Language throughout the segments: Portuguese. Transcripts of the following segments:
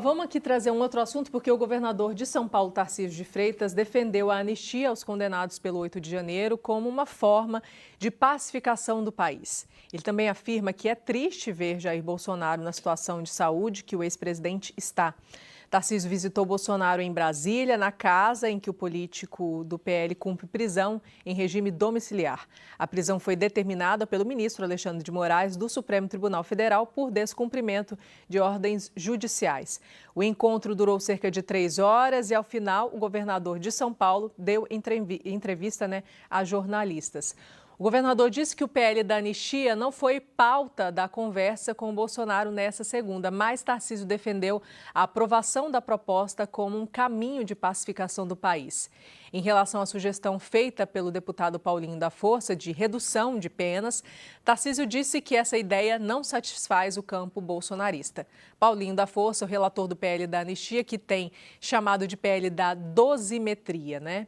Vamos aqui trazer um outro assunto, porque o governador de São Paulo, Tarcísio de Freitas, defendeu a anistia aos condenados pelo 8 de janeiro como uma forma de pacificação do país. Ele também afirma que é triste ver Jair Bolsonaro na situação de saúde que o ex-presidente está. Tarcísio visitou Bolsonaro em Brasília, na casa em que o político do PL cumpre prisão em regime domiciliar. A prisão foi determinada pelo ministro Alexandre de Moraes do Supremo Tribunal Federal por descumprimento de ordens judiciais. O encontro durou cerca de 3 horas e, ao final, o governador de São Paulo deu entrevista, a jornalistas. O governador disse que o PL da anistia não foi pauta da conversa com o Bolsonaro nessa segunda, mas Tarcísio defendeu a aprovação da proposta como um caminho de pacificação do país. Em relação à sugestão feita pelo deputado Paulinho da Força de redução de penas, Tarcísio disse que essa ideia não satisfaz o campo bolsonarista. Paulinho da Força, o relator do PL da anistia, que tem chamado de PL da dosimetria,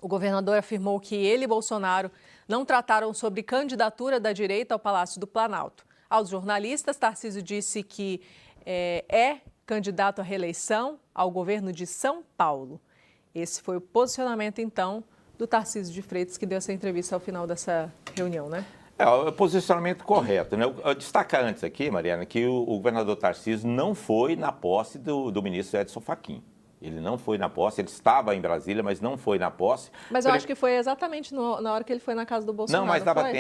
O governador afirmou que ele e Bolsonaro não trataram sobre candidatura da direita ao Palácio do Planalto. Aos jornalistas, Tarcísio disse que é candidato à reeleição ao governo de São Paulo. Esse foi o posicionamento, então, do Tarcísio de Freitas, que deu essa entrevista ao final dessa reunião, É o posicionamento correto, Eu destacar antes aqui, Mariana, que o governador Tarcísio não foi na posse do ministro Edson Fachin. Ele não foi na posse, ele estava em Brasília, mas não foi na posse. Mas eu acho que foi exatamente na hora que ele foi na casa do Bolsonaro. Não, mas dava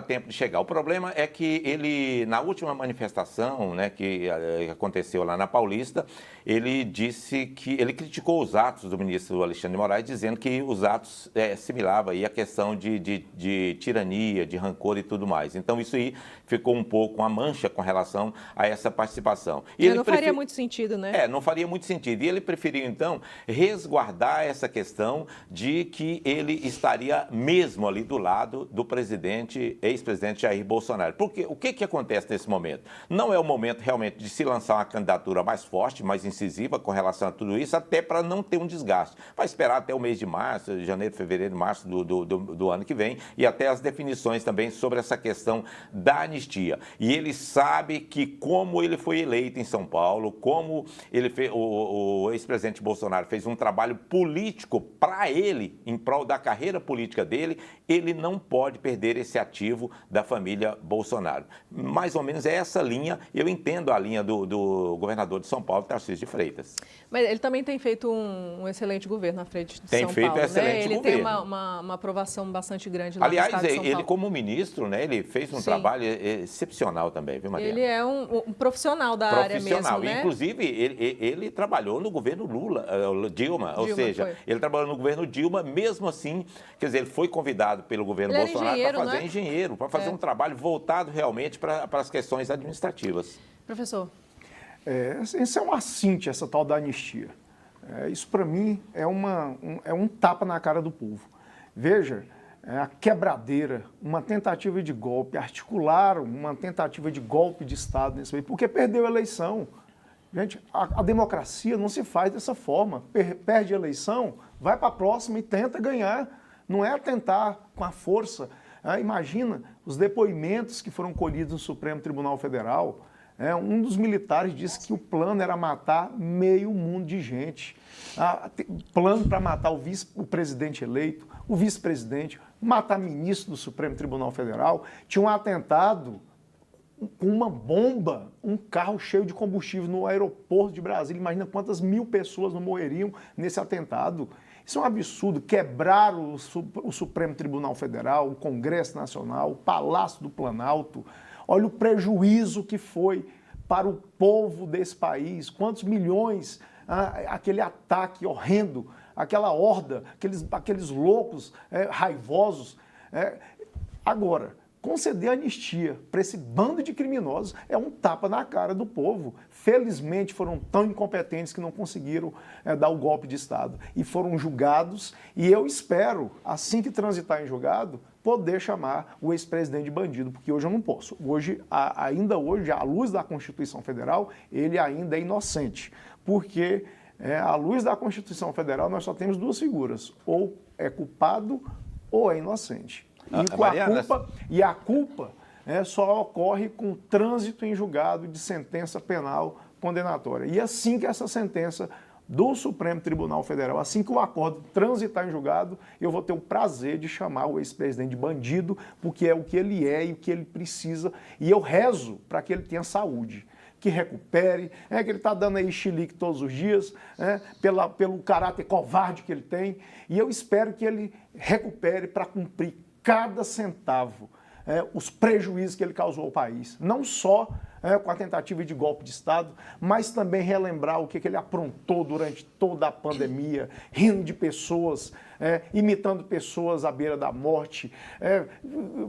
tempo de chegar. O problema é que ele, na última manifestação, que aconteceu lá na Paulista, ele disse que ele criticou os atos do ministro Alexandre de Moraes, dizendo que os atos assimilavam aí a questão de tirania, de rancor e tudo mais. Então, isso aí ficou um pouco uma mancha com relação a essa participação. E não faria muito sentido, não faria muito sentido. E ele preferiu, então, resguardar essa questão de que ele estaria mesmo ali do lado do ex-presidente Jair Bolsonaro. Porque o que acontece nesse momento? Não é o momento realmente de se lançar uma candidatura mais forte, mais incisiva com relação a tudo isso, até para não ter um desgaste. Vai esperar até o mês de março, janeiro, fevereiro, março do ano que vem, e até as definições também sobre essa questão da anistia. E ele sabe que, como ele foi eleito em São Paulo, como ele fez, o ex-presidente Bolsonaro fez um trabalho político para ele, em prol da carreira política dele, ele não pode perder esse ativo da família Bolsonaro. Mais ou menos é essa linha, eu entendo a linha do governador de São Paulo, Tarcísio de Freitas. Mas ele também tem feito um excelente governo à frente de São Paulo. Tem feito excelente governo. Ele tem uma aprovação bastante grande lá no Aliás, estado de São Paulo. ele como ministro, ele fez um trabalho excepcional também, viu, Mariana? Ele é um profissional da área mesmo, Inclusive, ele trabalhou no governo Dilma, ou seja, ele trabalhou no governo Dilma, mesmo assim, quer dizer, ele foi convidado pelo governo Bolsonaro para fazer um trabalho voltado realmente para as questões administrativas. Professor. Isso é um assinte, essa tal da anistia. Isso, para mim, é um tapa na cara do povo. Veja, a quebradeira, uma tentativa de golpe, articularam uma tentativa de golpe de Estado nesse país, porque perdeu a eleição. Gente, a democracia não se faz dessa forma. Perde a eleição, vai para a próxima e tenta ganhar. Não é tentar com a força. Imagina os depoimentos que foram colhidos no Supremo Tribunal Federal. Um dos militares disse que o plano era matar meio mundo de gente. Plano para matar o presidente eleito, o vice-presidente, matar ministro do Supremo Tribunal Federal. Tinha um atentado com uma bomba, um carro cheio de combustível no aeroporto de Brasília. Imagina quantas mil pessoas não morreriam nesse atentado. Isso é um absurdo. Quebraram o Supremo Tribunal Federal, o Congresso Nacional, o Palácio do Planalto. Olha o prejuízo que foi para o povo desse país. Quantos milhões, aquele ataque horrendo, aquela horda, aqueles loucos raivosos. Agora, conceder anistia para esse bando de criminosos é um tapa na cara do povo. Felizmente foram tão incompetentes que não conseguiram dar o golpe de Estado e foram julgados. E eu espero, assim que transitar em julgado, poder chamar o ex-presidente de bandido, porque hoje eu não posso. Ainda hoje, à luz da Constituição Federal, ele ainda é inocente, porque à luz da Constituição Federal nós só temos duas figuras, ou é culpado ou é inocente. E a culpa só ocorre com trânsito em julgado de sentença penal condenatória. E assim que essa sentença do Supremo Tribunal Federal, assim que o acordo transitar em julgado, eu vou ter o prazer de chamar o ex-presidente de bandido, porque é o que ele é e o que ele precisa, e eu rezo para que ele tenha saúde, que recupere, que ele está dando aí chilique todos os dias, pelo caráter covarde que ele tem, e eu espero que ele recupere para cumprir cada centavo, os prejuízos que ele causou ao país, não só com a tentativa de golpe de Estado, mas também relembrar o que ele aprontou durante toda a pandemia, rindo de pessoas, imitando pessoas à beira da morte,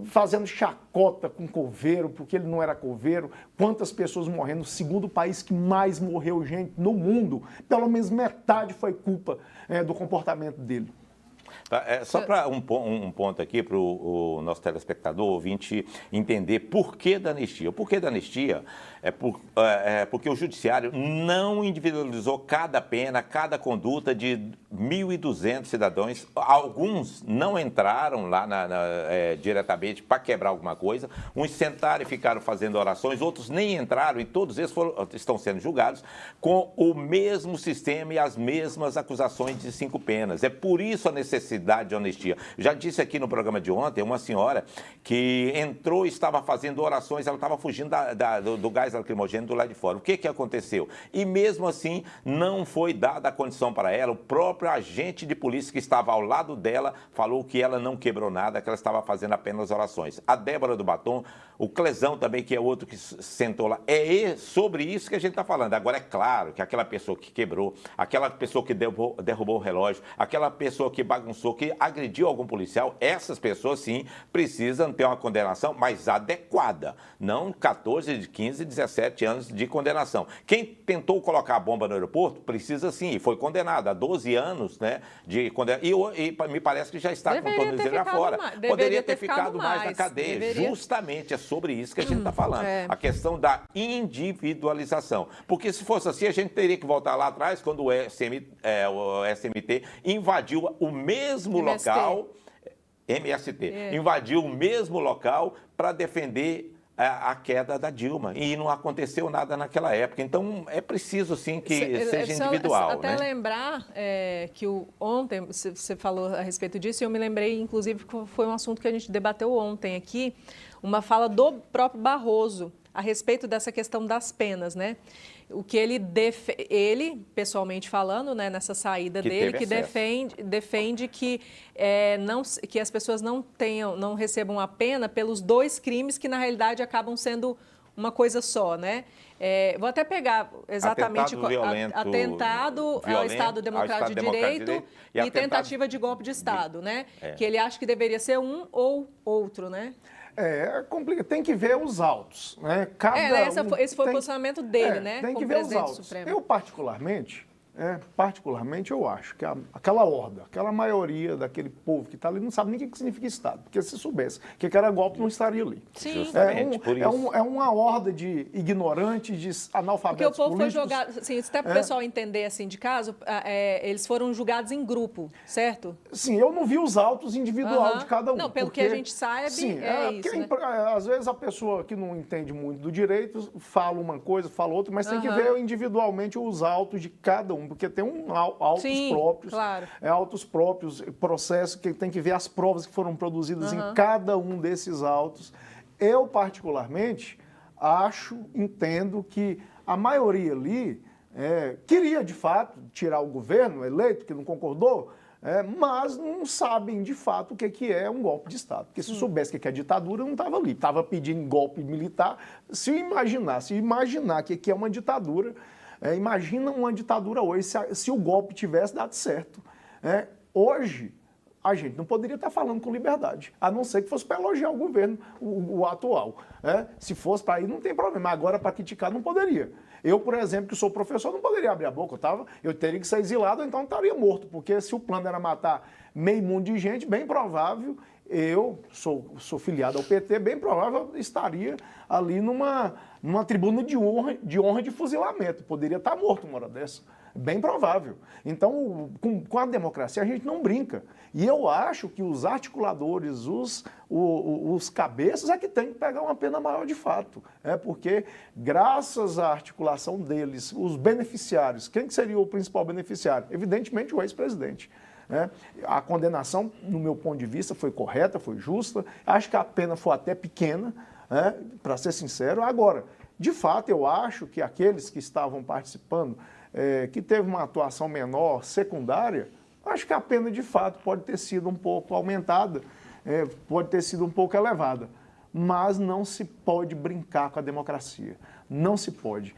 fazendo chacota com coveiro, porque ele não era coveiro, quantas pessoas morrendo, segundo país que mais morreu gente no mundo, pelo menos metade foi culpa do comportamento dele. Só para um ponto aqui para o nosso telespectador, ouvinte, entender por que da anistia. O porquê da anistia porque o judiciário não individualizou cada pena, cada conduta de 1.200 cidadãos. Alguns não entraram lá diretamente para quebrar alguma coisa, uns sentaram e ficaram fazendo orações, outros nem entraram e todos eles estão sendo julgados com o mesmo sistema e as mesmas acusações de 5 penas. É por isso a necessidade de anistia. Já disse aqui no programa de ontem, uma senhora que entrou e estava fazendo orações, ela estava fugindo do gás lacrimogêneo do lado de fora. O que aconteceu? E mesmo assim, não foi dada a condição para ela. O próprio agente de polícia que estava ao lado dela falou que ela não quebrou nada, que ela estava fazendo apenas orações. A Débora do Batom, o Clezão também, que é outro que sentou lá. É sobre isso que a gente está falando. Agora, é claro que aquela pessoa que quebrou, aquela pessoa que derrubou o relógio, aquela pessoa que bagunçou, que agrediu algum policial, essas pessoas, sim, precisam ter uma condenação mais adequada. Não 14, 15, 17 anos de condenação. Quem tentou colocar a bomba no aeroporto, precisa, sim, e foi condenado a 12 anos, né, de condenação. E me parece que já está com todo o já fora. Poderia ter ficado mais na cadeia. Justamente, é sobre isso que a gente está falando. A questão da individualização. Porque se fosse assim, a gente teria que voltar lá atrás, quando o SMT invadiu o mesmo local, invadiu o mesmo local para defender a queda da Dilma. E não aconteceu nada naquela época. Então, é preciso, sim, que seja individual. Até lembrar que ontem, você falou a respeito disso, e eu me lembrei, inclusive, que foi um assunto que a gente debateu ontem aqui, uma fala do próprio Barroso a respeito dessa questão das penas, né? O que ele pessoalmente falando, né, nessa saída dele, que defende que, que as pessoas não recebam a pena pelos 2 crimes que, na realidade, acabam sendo uma coisa só, né? Vou até pegar exatamente atentado ao Estado Democrático de Direito e tentativa de golpe de Estado, né? Que ele acha que deveria ser um ou outro, né? Tem que ver os autos, né? Esse foi o posicionamento dele, né? Tem que ver os autos. Eu, particularmente, eu acho que aquela horda, aquela maioria daquele povo que está ali não sabe nem o que significa Estado. Porque se soubesse que era golpe, não estaria ali. Sim. É uma horda de ignorantes, de analfabetos políticos. Porque o povo foi jogado, assim, até para o pessoal entender, assim, de caso, eles foram julgados em grupo, certo? Sim, eu não vi os autos individual de cada um. Não, pelo que a gente sabe, isso, né? Às vezes a pessoa que não entende muito do direito fala uma coisa, fala outra, mas tem que ver individualmente os autos de cada um. Porque tem autos próprios, claro. Autos próprios, processo que tem que ver as provas que foram produzidas em cada um desses autos. Eu, particularmente, entendo que a maioria ali queria, de fato, tirar o governo eleito, que não concordou, mas não sabem, de fato, o que é um golpe de Estado. Porque se soubesse o que é ditadura, não estava ali. Estava pedindo golpe militar. Se imaginar o que é uma ditadura... imagina uma ditadura hoje, se o golpe tivesse dado certo. Hoje, a gente não poderia estar falando com liberdade, a não ser que fosse para elogiar o governo, o atual. Se fosse para ir, não tem problema. Agora, para criticar, não poderia. Eu, por exemplo, que sou professor, não poderia abrir a boca. Eu teria que ser exilado, então estaria morto. Porque se o plano era matar meio mundo de gente, bem provável, eu sou filiado ao PT, bem provável estaria ali numa tribuna de honra de fuzilamento. Poderia estar morto uma hora dessa. Bem provável. Então, com a democracia, a gente não brinca. E eu acho que os articuladores, os cabeças, é que tem que pegar uma pena maior de fato. Porque, graças à articulação deles, os beneficiários, quem que seria o principal beneficiário? Evidentemente, o ex-presidente. A condenação, no meu ponto de vista, foi correta, foi justa. Acho que a pena foi até pequena, para ser sincero. Agora, de fato, eu acho que aqueles que estavam participando, que teve uma atuação menor, secundária, acho que a pena, de fato, pode ter sido um pouco aumentada, pode ter sido um pouco elevada. Mas não se pode brincar com a democracia. Não se pode.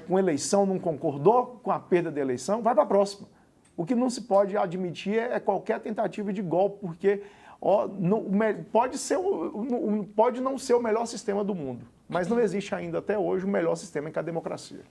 Com eleição, não concordou com a perda da eleição, vai para a próxima. O que não se pode admitir é qualquer tentativa de golpe, porque pode não ser o melhor sistema do mundo, mas não existe ainda até hoje o melhor sistema que a democracia.